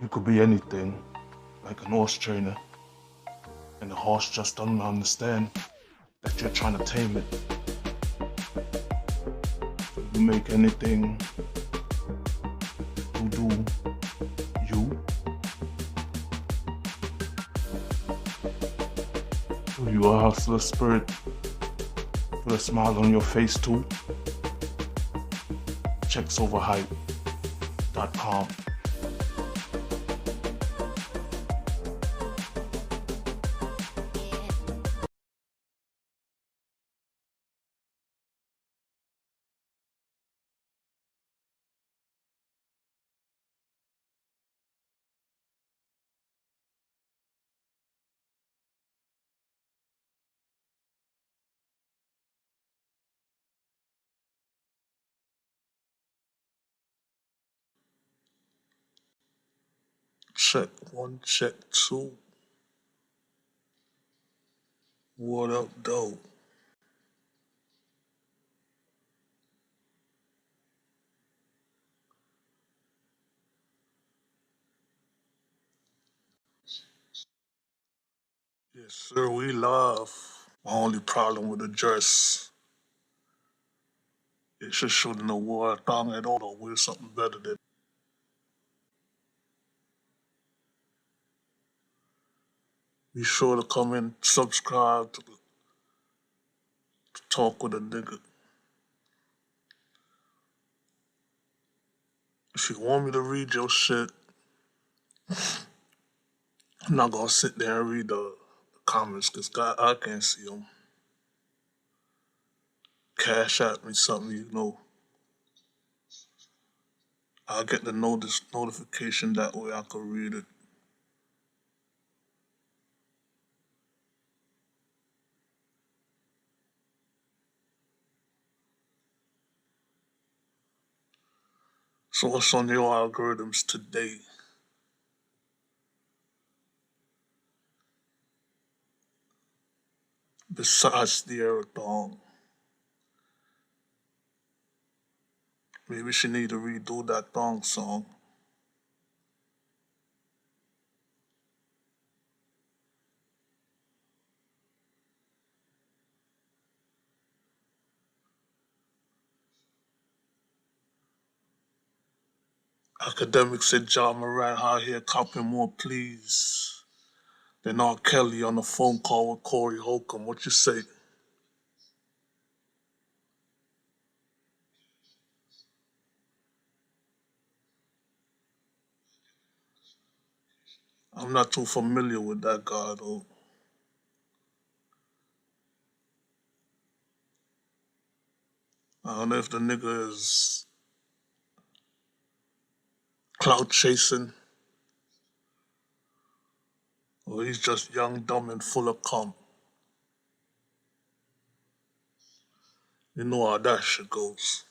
You could be anything, like an horse trainer, and the horse just doesn't understand that you're trying to tame it. You make anything, you do you. You a hustler spirit with a smile on your face too. Checksoverhype.com. Check one, check two. What up, though? Yes, sir, we live. My only problem with the dress, it just shouldn't have wore a thong at all or wear something better than. Be sure to come and subscribe to Talk with a Nigga. If you want me to read your shit, I'm not gonna sit there and read the comments because I can't see them. Cash at me something, I'll get the notification that way I can read it. So what's on your algorithms today? Besides the Aerothon, maybe she need to redo that thong song. Academics said John Moran out here copping more pleas than R. Kelly on the phone call with Corey Holcomb. What you say? I'm not too familiar with that guy though. I don't know if the nigga is clout chasing or he's just young, dumb, and full of cum. You know how that shit goes.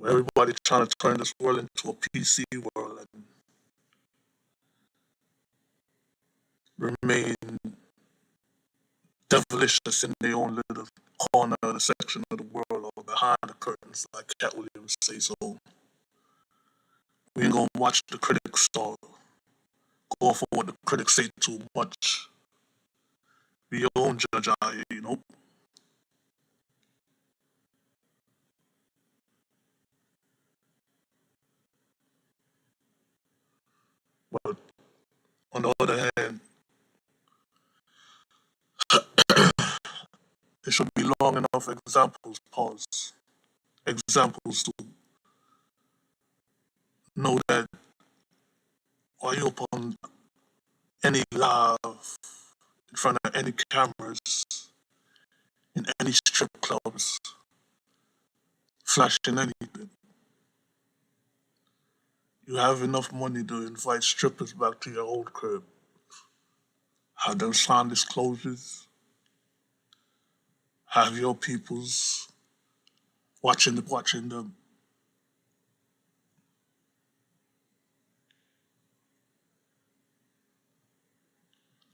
Everybody trying to turn this world into a PC world and remain devilish in their own little corner of the section of the world or behind the curtains, like Cat Williams say. So we ain't gonna watch the critics or go for what the critics say too much. Be your own judge out here. But on the other hand, there should be long enough examples to know that while you up on any live in front of any cameras in any strip clubs, flashing anything, you have enough money to invite strippers back to your old crib, have them sign disclosures, have your peoples watching them.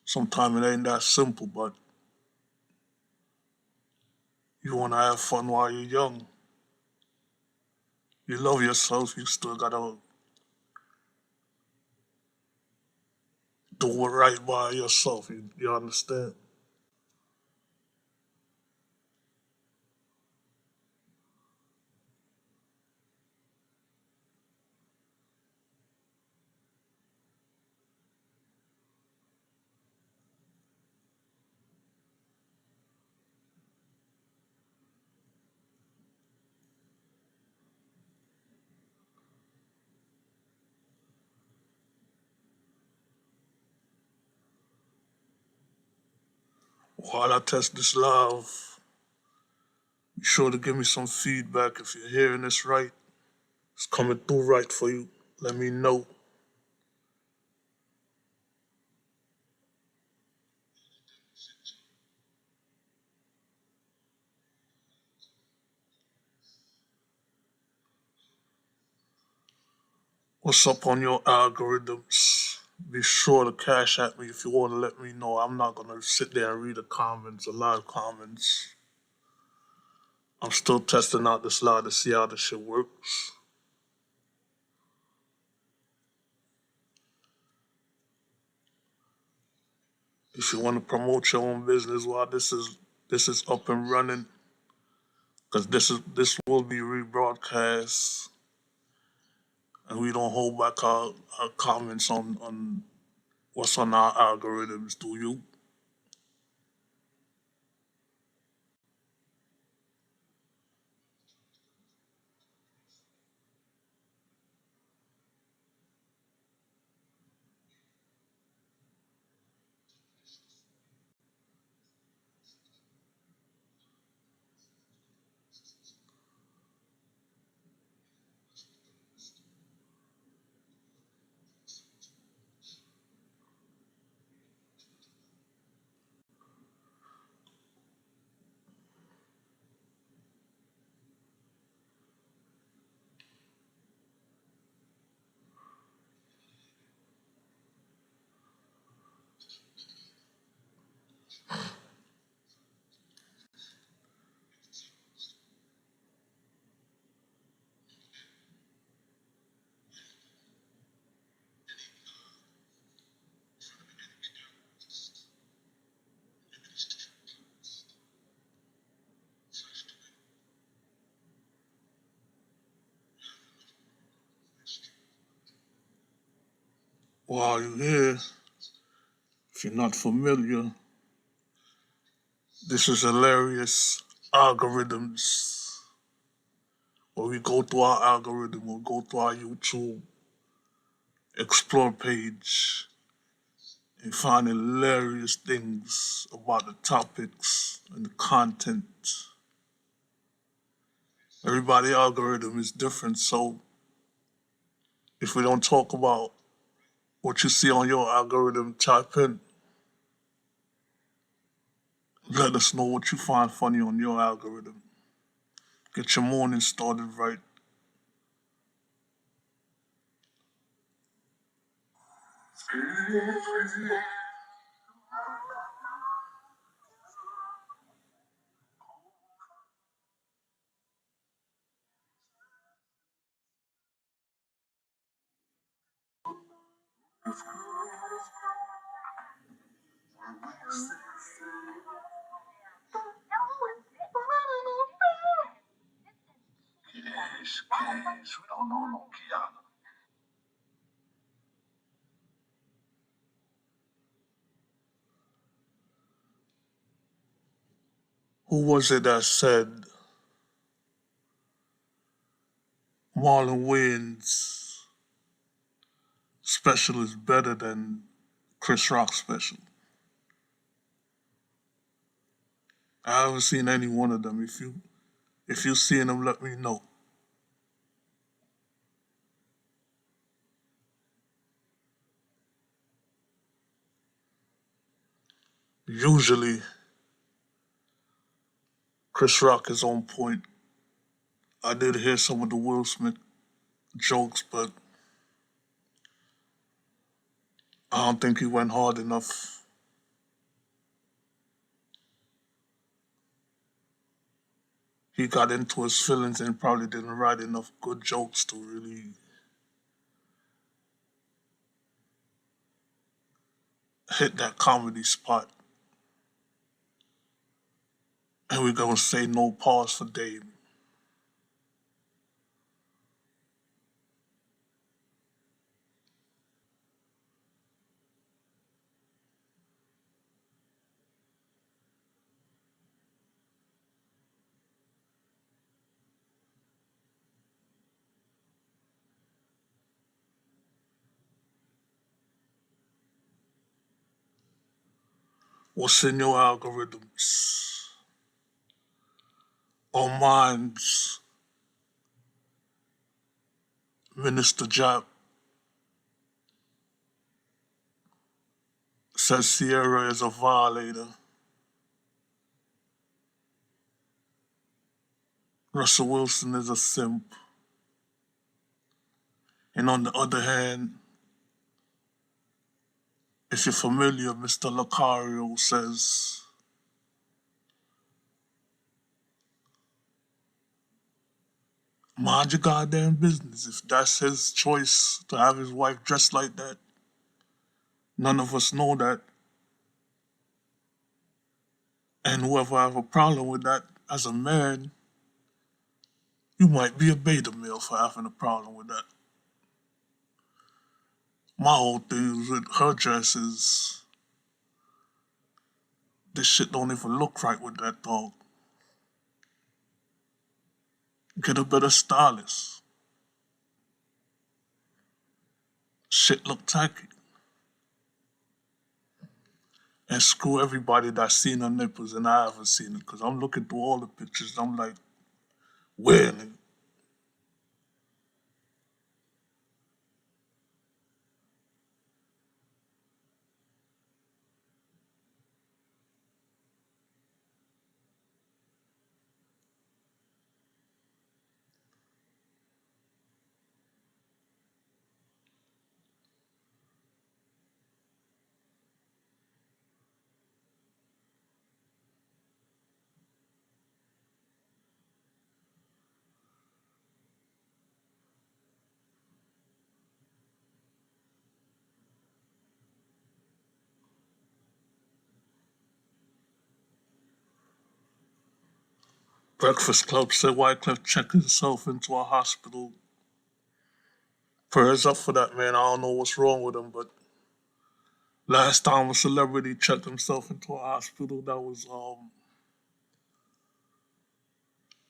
Sometimes it ain't that simple, but you wanna have fun while you're young. You love yourself, you still gotta do it right by yourself. You understand? While I test this live, be sure to give me some feedback if you're hearing this right. It's coming through right for you. Let me know. What's up on your algorithms? Be sure to cash at me if you want to let me know. I'm not gonna sit there and read the comments, a lot of comments. I'm still testing out this live to see how this shit works. If you want to promote your own business while this is up and running, because this will be rebroadcast, and we don't hold back our comments on what's on our algorithms. Do you? While you're here, if you're not familiar, this is hilarious algorithms. Where we go through our algorithm, we'll go through our YouTube explore page and find hilarious things about the topics and the content. Everybody algorithm is different, so if we don't talk about what you see on your algorithm, type in. Let us know what you find funny on your algorithm. Get your morning started right. Who was it that said Marlon Wayans special is better than Chris Rock special? I haven't seen any one of them. If you seen them, let me know. Usually, Chris Rock is on point. I did hear some of the Will Smith jokes, but I don't think he went hard enough. he got into his feelings and probably didn't write enough good jokes to really hit that comedy spot. And we're gonna say no pause for Dave. What's in your algorithms or minds? Minister Jack says Sierra is a violator. Russell Wilson is a simp. And on the other hand, if you're familiar, Mr. Lucario says, mind your goddamn business. If that's his choice to have his wife dressed like that, none of us know that. And whoever have a problem with that as a man, you might be a beta male for having a problem with that. My whole thing is with her dress is this shit don't even look right with that dog. Get a better stylist. Shit look tacky. And screw everybody that's seen her nipples and I haven't seen it. Because I'm looking through all the pictures. I'm like, where, nigga? Breakfast Club said Wycliffe checked himself into a hospital. Prayers up for that man. I don't know what's wrong with him, but last time a celebrity checked himself into a hospital, that was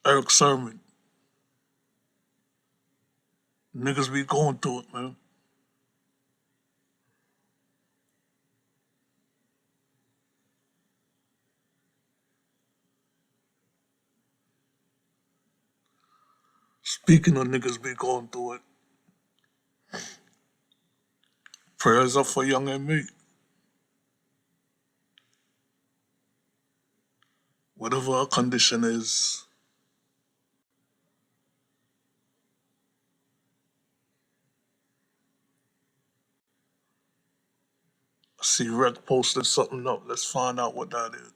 Eric Sermon. Niggas be going through it, man. Speaking of niggas be going through it, prayers up for Young and me. Whatever her condition is, I see Rec posted something up. Let's find out what that is.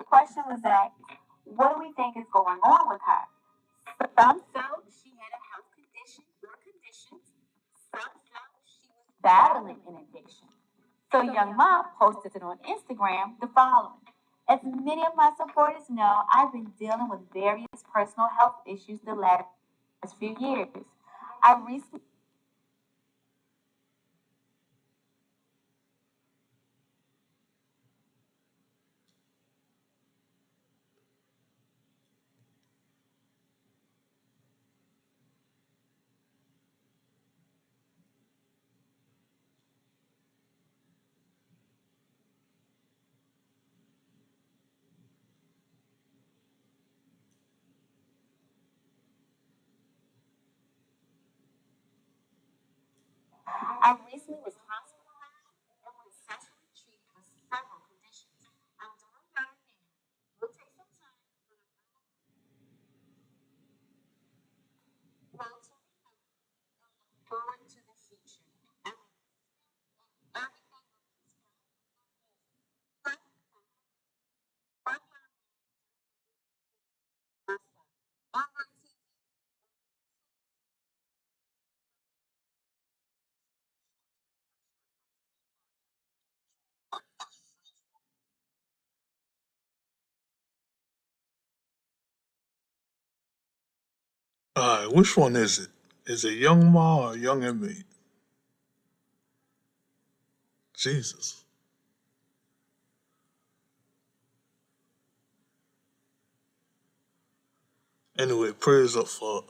Question was that, what do we think is going on with her? Some felt she had a health condition or conditions. Some felt she was battling an addiction. So Young Mom posted it on Instagram the following. As many of my supporters know, I've been dealing with various personal health issues the last few years. I recently was hospitalized and was sexually treated for several conditions. I'm doing better now. We'll take some time to grow to forward to the future. Alright, which one is it? Is it Young Ma or Young Inmate? Jesus. Anyway, prayers up for.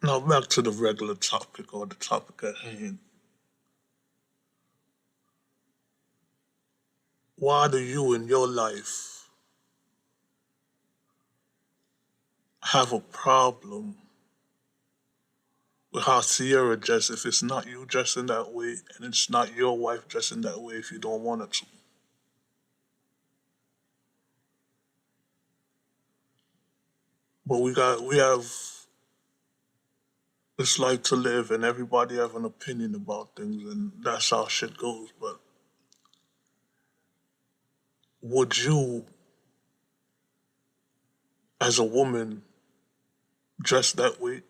Now back to the regular topic or the topic at hand. Why do you in your life have a problem with how Sierra dresses if it's not you dressing that way and it's not your wife dressing that way if you don't want her to? But we have this life to live and everybody have an opinion about things and that's how shit goes. But would you as a woman dress that way?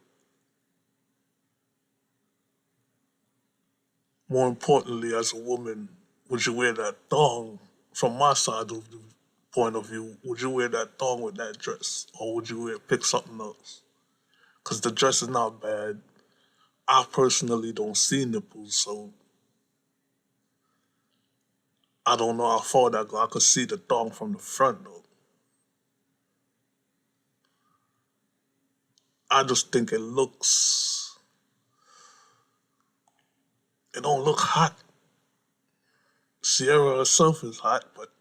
More importantly, as a woman, would you wear that thong? From my side of the point of view, would you wear that thong with that dress, or would you pick something else? Because the dress is not bad. I personally don't see nipples, so I don't know how far that go. I could see the thong from the front though. I just think it don't look hot. Sierra herself is hot, but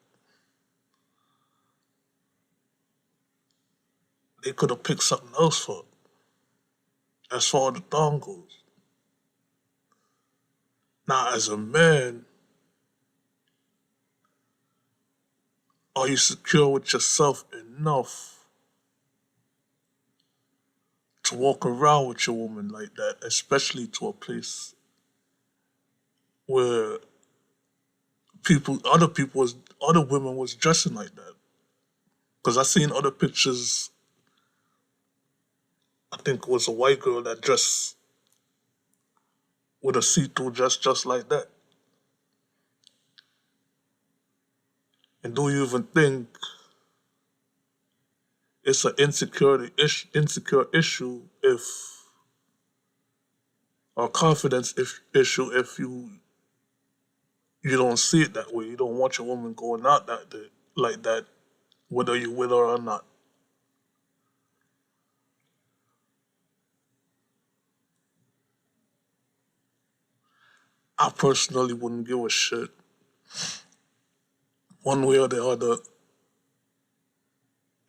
they could have picked something else for it, as far as the thong goes. Now, as a man, are you secure with yourself enough to walk around with your woman like that, especially to a place where other women was dressing like that. Because I seen other pictures. I think it was a white girl that dressed with a see-through dress just like that. And do you even think it's an insecure issue if, or issue if you don't see it that way. You don't want your woman going out that day, like that, whether you with her or not. I personally wouldn't give a shit one way or the other.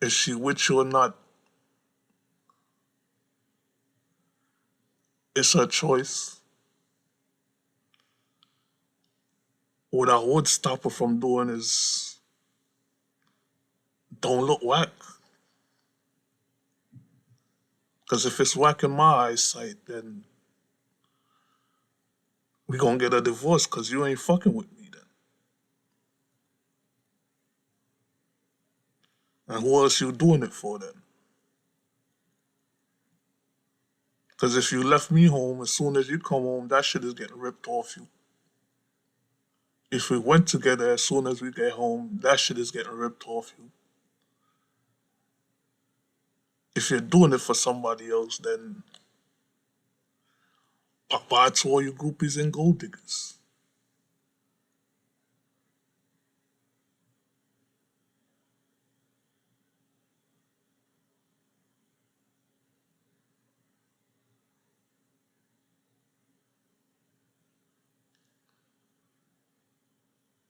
Is she with you or not? It's her choice. What I would stop her from doing is don't look whack. Because if it's whack in my eyesight, then we gonna get a divorce because you ain't fucking with me then. And who else you doing it for then? Because if you left me home, as soon as you come home, that shit is getting ripped off you. If we went together, as soon as we get home, that shit is getting ripped off you. If you're doing it for somebody else, then bye to all you groupies and gold diggers.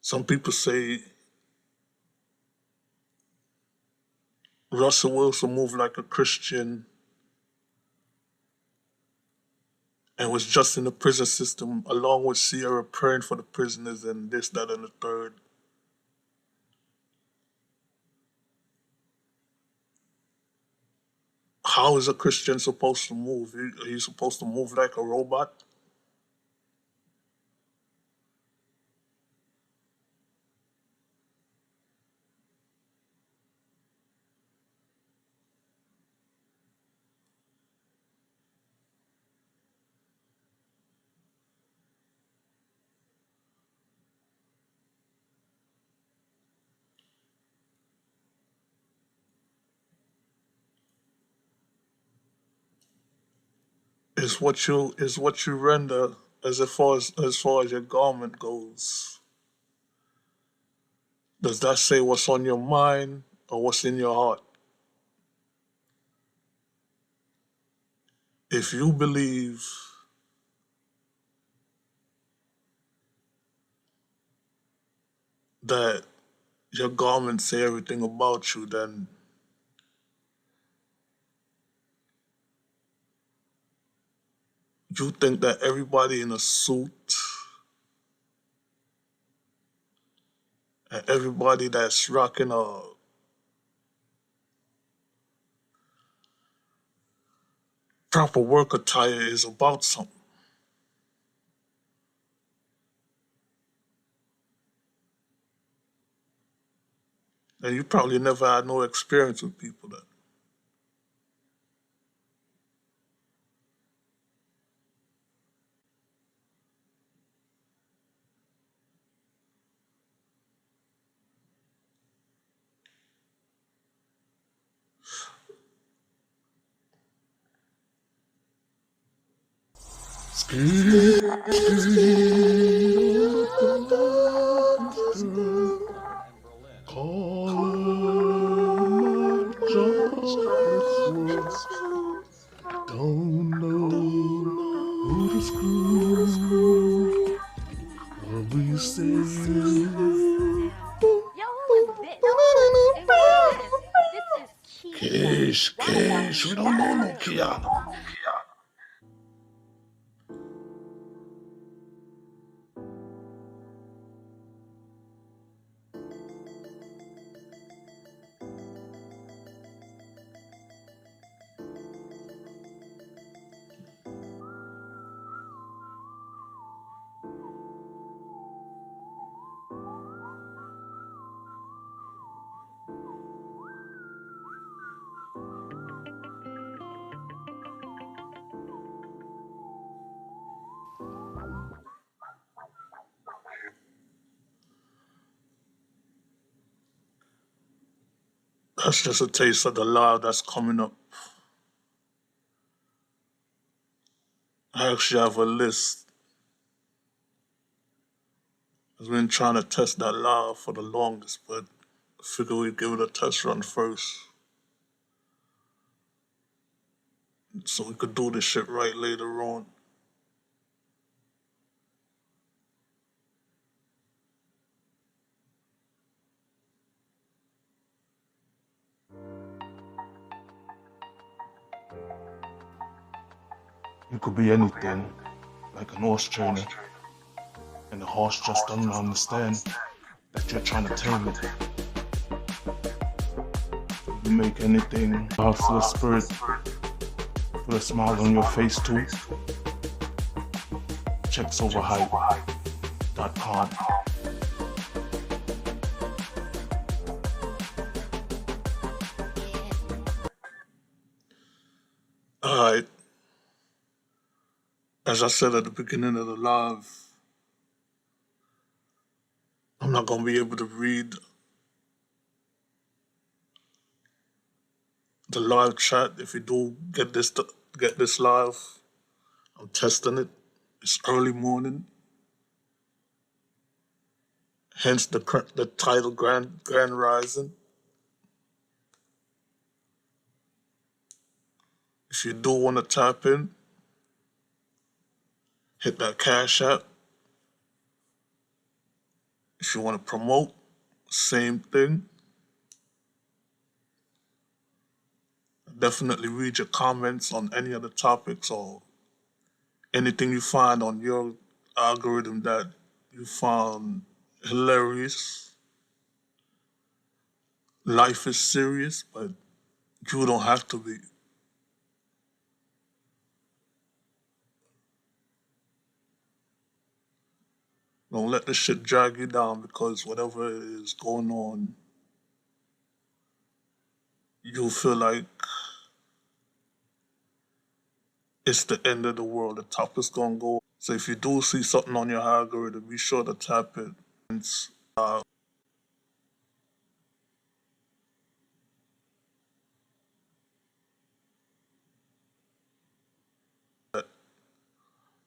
Some people say Russell Wilson moved like a Christian and was just in the prison system along with Sierra praying for the prisoners and this, that, and the third. How is a Christian supposed to move? Are you supposed to move like a robot? Is what you render as far as your garment goes. Does that say what's on your mind or what's in your heart? If you believe that your garments say everything about you, then you think that everybody in a suit and everybody that's rocking a proper work attire is about something. And you probably never had no experience with people that. Don't know who to screw. What will you say? Yo, who is this? And who is this? This is Kia. Kish, we don't know no Kiana. That's just a taste of the live that's coming up. I actually have a list. I've been trying to test that live for the longest, but I figure we'd give it a test run first. So we could do this shit right later on. You could be anything, like an horse trainer, and the horse just doesn't understand that you're trying to tame it. You make anything laugh for the spirit, put a smile on your face too. Checksoverhype.com. Alright, as I said at the beginning of the live, I'm not gonna be able to read the live chat. If you do get this live, I'm testing it. It's early morning, hence the title Grand Rising. If you do want to tap in, hit that Cash App. If you want to promote, same thing. Definitely read your comments on any of the topics or anything you find on your algorithm that you found hilarious. Life is serious, but you don't have to be. Don't let this shit drag you down because whatever is going on, you feel like it's the end of the world. The top is gonna go. So if you do see something on your algorithm, be sure to tap it. Uh,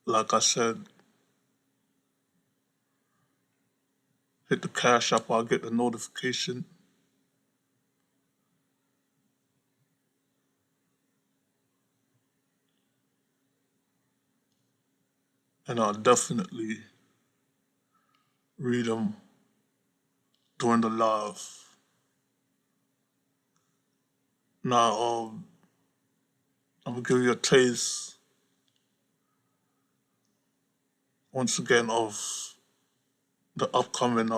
like I said, hit the Cash App, I'll get the notification. And I'll definitely read them during the live. Now, I'm gonna give you a taste once again of the upcoming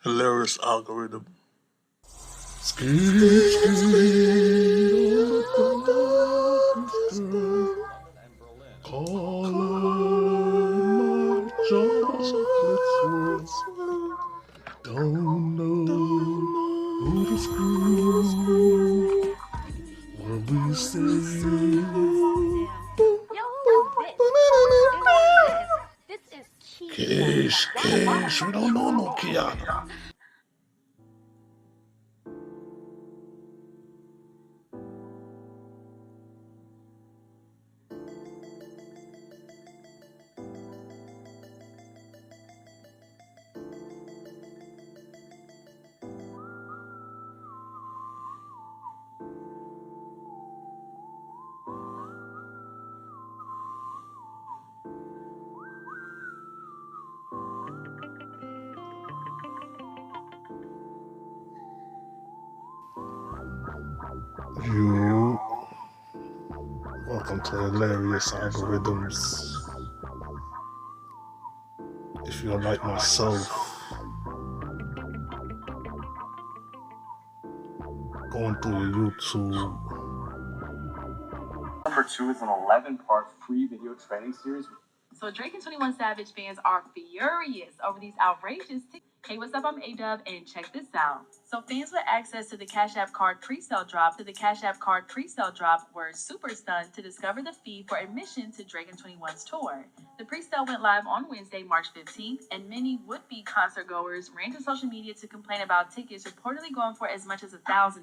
hilarious algorithm. Color my chocolate swirl. Don't know who to screw when we say. Cash, we don't know no Kiana. You welcome to Hilarious Algorithms. If you're like myself, going through your YouTube. Number 2 is an 11-part free video training series. So Drake and 21 Savage fans are furious over these outrageous. Hey, what's up? I'm A-Dub, and check this out. So fans with access to the Cash App Card pre-sale drop were super stunned to discover the fee for admission to Drake and 21's tour. The pre-sale went live on Wednesday, March 15th, and many would-be concert goers ran to social media to complain about tickets reportedly going for as much as $1,000.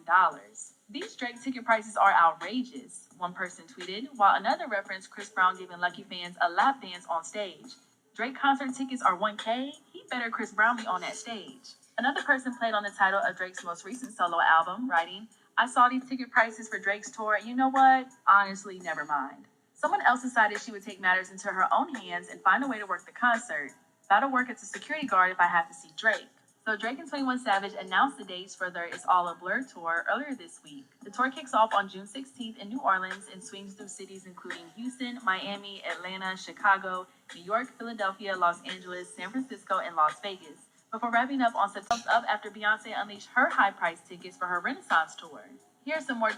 These Drake ticket prices are outrageous, one person tweeted, while another referenced Chris Brown giving lucky fans a lap dance on stage. Drake concert tickets are $1K? He better Chris Brown be on that stage. Another person played on the title of Drake's most recent solo album, writing, I saw these ticket prices for Drake's tour. You know what? Honestly, never mind. Someone else decided she would take matters into her own hands and find a way to work the concert. That'll work as a security guard if I have to see Drake. So Drake and 21 Savage announced the dates for their It's All a Blur tour earlier this week. The tour kicks off on June 16th in New Orleans and swings through cities including Houston, Miami, Atlanta, Chicago, New York, Philadelphia, Los Angeles, San Francisco, and Las Vegas, before wrapping up on September after Beyonce unleashed her high-priced tickets for her Renaissance tour. Here's some more.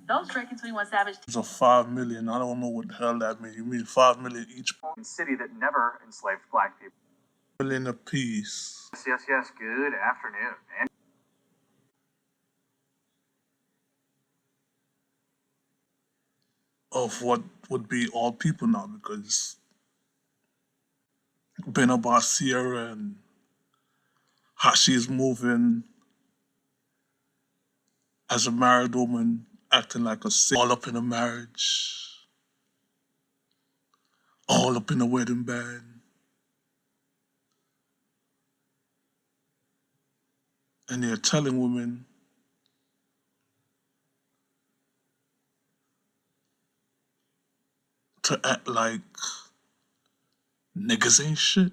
Those Drake and 21 Savage It's a 5 million. I don't know what the hell that means. You mean 5 million each? City that never enslaved black people. Million apiece. Yes. Good afternoon. And Of what would be all people now, because been about Sierra and how she's moving as a married woman, acting like a sick, all up in a marriage, all up in a wedding band. And they're telling women to act like niggas ain't shit.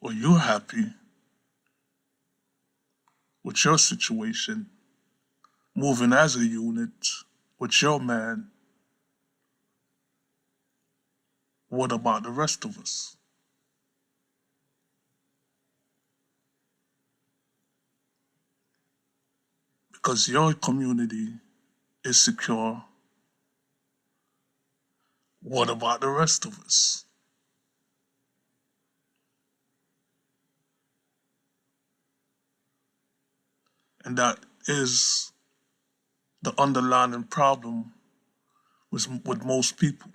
Or you're happy with your situation, moving as a unit with your man. What about the rest of us? Because your community is secure. What about the rest of us? And that is the underlying problem with most people.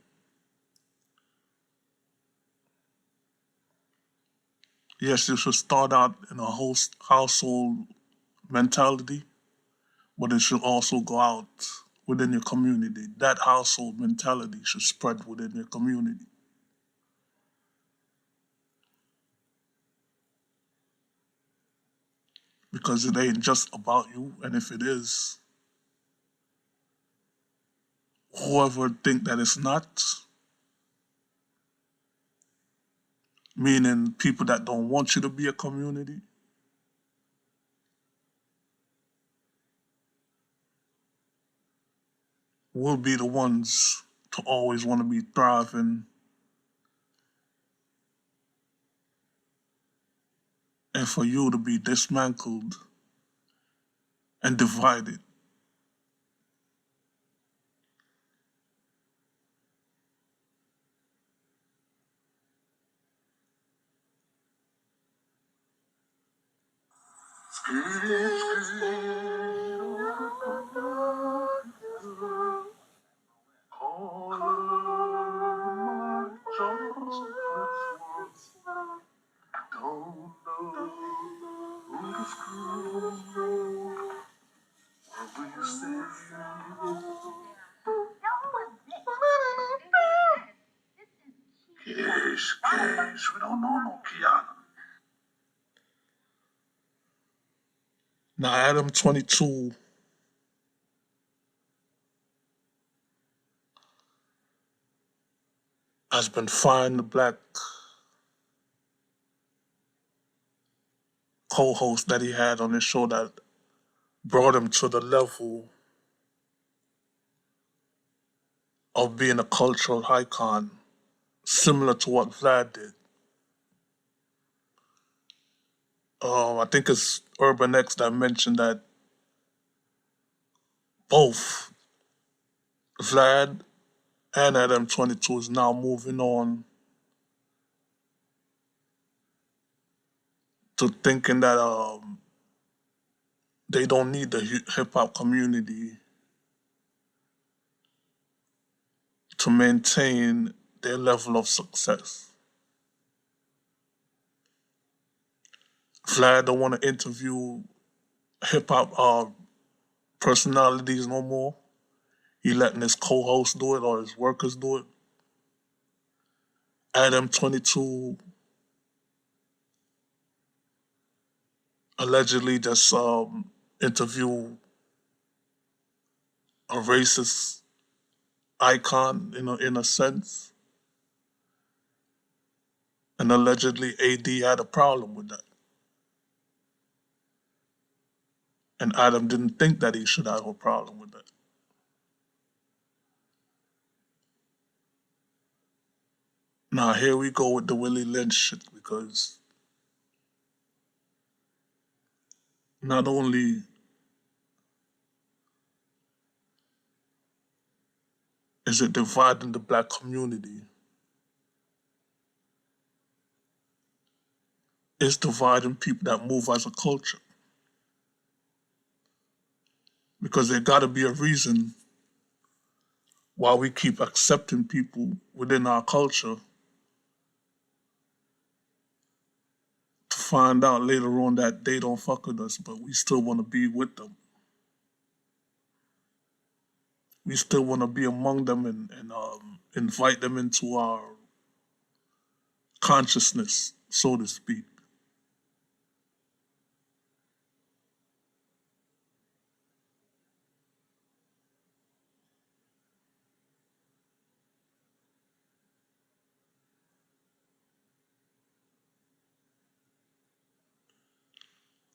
Yes, you should start out in a household mentality, but it should also go out within your community. That household mentality should spread within your community. Because it ain't just about you, and if it is, whoever think that it's not, meaning people that don't want you to be a community, will be the ones to always want to be thriving and for you to be dismantled and divided. We don't know no Kiana. Now, Adam 22 has been fined the black co-host that he had on his show that brought him to the level of being a cultural icon, similar to what Vlad did. I think it's Urban X that mentioned that both Vlad and Adam 22 is now moving on to thinking that they don't need the hip hop community to maintain their level of success. Vlad don't want to interview hip hop personalities no more. He letting his co-hosts do it or his workers do it. Adam 22 allegedly just interview a racist icon in a sense, and allegedly AD had a problem with that. And Adam didn't think that he should have a problem with that. Now here we go with the Willie Lynch shit, because not only is it dividing the black community, it's dividing people that move as a culture. Because there gotta be a reason why we keep accepting people within our culture to find out later on that they don't fuck with us, but we still wanna be with them. We still wanna be among them and invite them into our consciousness, so to speak.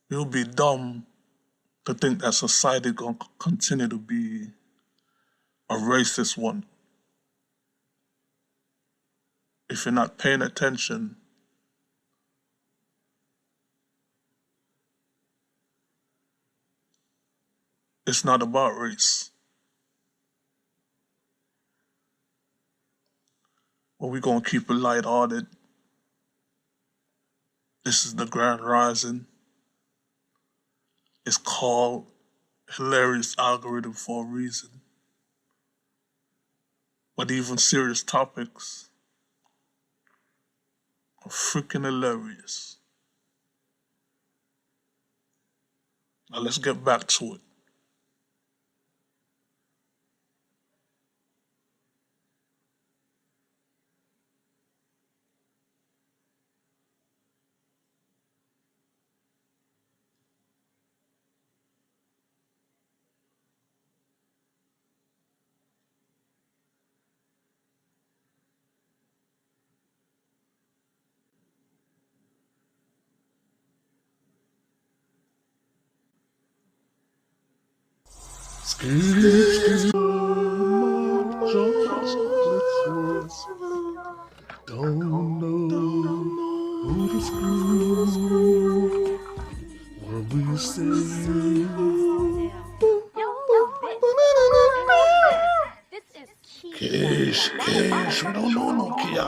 You'll be dumb to think that society gonna continue to be a racist one. If you're not paying attention, it's not about race. But we're gonna keep it lighthearted. This is the Grand Rising. It's called Hilarious Algorithm for a reason. But even serious topics are freaking hilarious. Now let's get back to it. Don't know who to screw when we say. Cash, we don't know no Kia.